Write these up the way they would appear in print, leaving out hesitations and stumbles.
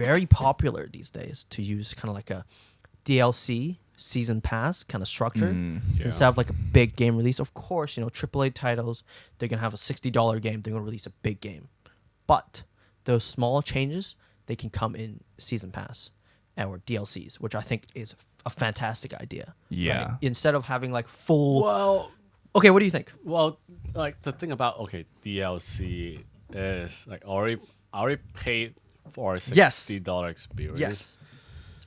very popular these days to use kind of like a DLC season pass kind of structure instead of like a big game release. Of course, AAA titles, they're gonna have a $60 game. They're gonna release a big game, but those small changes they can come in season pass or DLCs, which I think is a fantastic idea. Yeah. Right? Instead of having like full. Well, Okay, what do you think? well, like the thing about DLC is like I already paid for a $60 experience. Yes.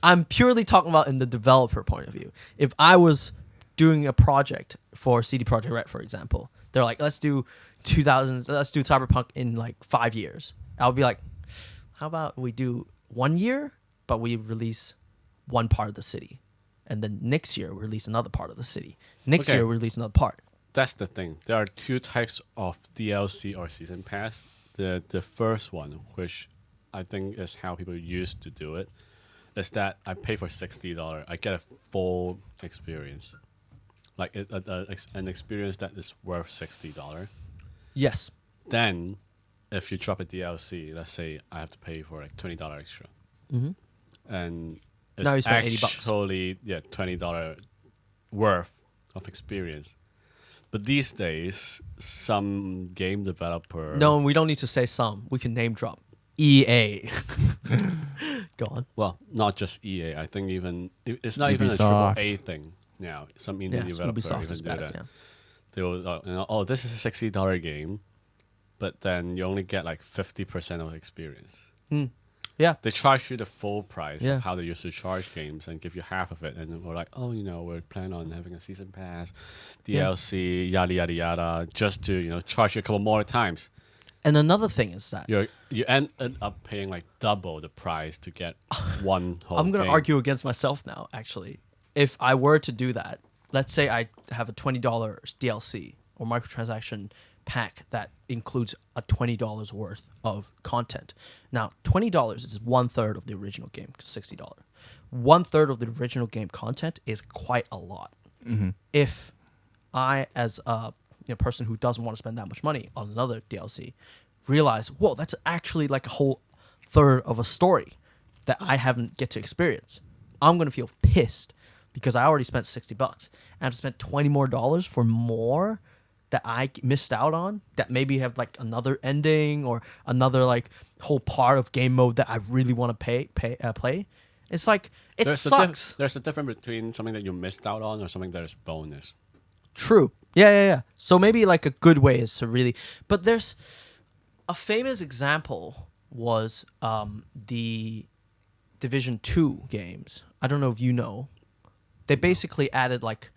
I'm purely talking about in the developer point of view. If I was doing a project for CD Projekt Red, for example, they're like, let's do Cyberpunk in like 5 years. I'll be like, how about we do 1 year, but we release one part of the city. And then next year, we release another part of the city. Next Okay. year, we release another part. That's the thing. There are two types of DLC or season pass. The first one, which I think is how people used to do it, is that I pay for $60. I get a full experience, like an experience that is worth $60. Yes. Then, if you drop a DLC, let's say I have to pay for like $20 extra, and it's Now you spend $80. actually $20 worth of experience. But these days, some game developer No, we don't need to say some. We can name drop. EA. Go on. well, not just EA. I think it's not even a Ubisoft. AAA thing now. Some indie Yes, developer Ubisoft even is do back, that. yeah. They will, this is a $60 game, but then you only get like 50% of the experience. Yeah. They charge you the full price Yeah. of how they used to charge games and give you half of it. And then we're like, we're planning on having a season pass, DLC, yada, yada, yada, just to, charge you a couple more times. And another thing is that You end up paying like double the price to get one whole I'm going to game. argue against myself now, actually. If I were to do that, let's say I have a $20 DLC or microtransaction pack that includes a $20 worth of content. Now, $20 is 1/3 of the original game, $60. 1/3 of the original game content is quite a lot. If I, as a person who doesn't want to spend that much money on another DLC, realize, whoa, that's actually like a whole third of a story that I haven't get to experience, I'm gonna feel pissed because I already spent $60 and I have to spend $20 more for more that I missed out on, that maybe have like another ending or another like whole part of game mode that I really want to play. It's like sucks. There's a difference between something that you missed out on or something that is bonus. True. Yeah. So maybe like a good way is to really, but there's a famous example was the Division 2 games. I don't know if you know. They basically added like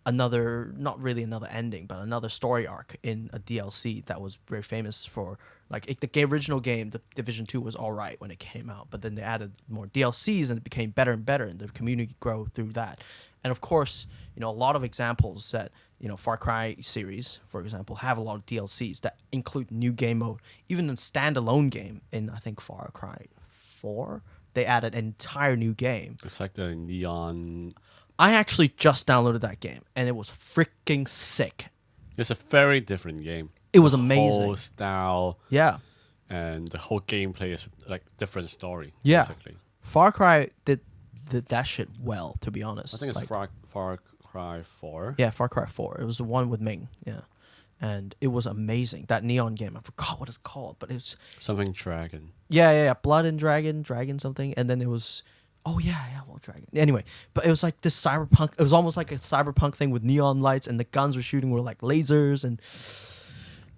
another, not really another ending, but another story arc in a DLC that was very famous for, like, the original game, the Division 2 was all right when it came out, but then they added more DLCs and it became better and better, and the community grew through that. And of course, a lot of examples that, Far Cry series, for example, have a lot of DLCs that include new game mode. Even in standalone game in, I think, Far Cry 4, they added an entire new game. It's like the Neon. I actually just downloaded that game, and it was freaking sick. It's a very different game. It was The amazing. whole style Yeah. and the whole gameplay is like different story. Yeah. Basically. Far Cry did that shit well, to be honest. I think it's Like, Far Cry 4. Yeah, Far Cry 4. It was the one with Ming. Yeah. And it was amazing. That neon game, I forgot what it's called, but it's Something Dragon. yeah. Blood and Dragon something. And then it was, well, Dragon. Anyway, but it was like this cyberpunk. It was almost like a cyberpunk thing with neon lights, and the guns we're shooting were like lasers. And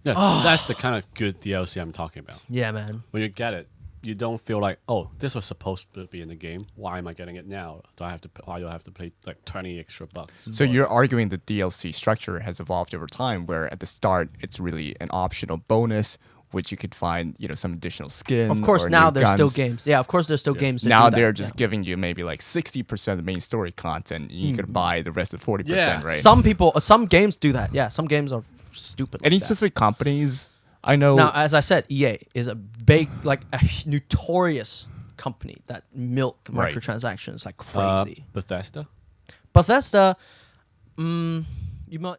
Yeah, that's the kind of good DLC I'm talking about. yeah, man. When you get it, you don't feel like, this was supposed to be in the game. Why am I getting it now? Why do I have to pay like 20 extra bucks? So you're arguing the DLC structure has evolved over time, where at the start it's really an optional bonus, which you could find, some additional skin. Of course, or now new there's still guns. games. Yeah, of course there's still games. That Now do that. they're just giving you maybe like 60% of the main story content. You could buy the rest of 40%, Yeah. right? Some games do that. Yeah, some games are stupid. Any like that. specific companies? I know. Now, as I said, EA is a big, like a notorious company that milk Right. microtransactions like crazy. Bethesda? Bethesda, you might.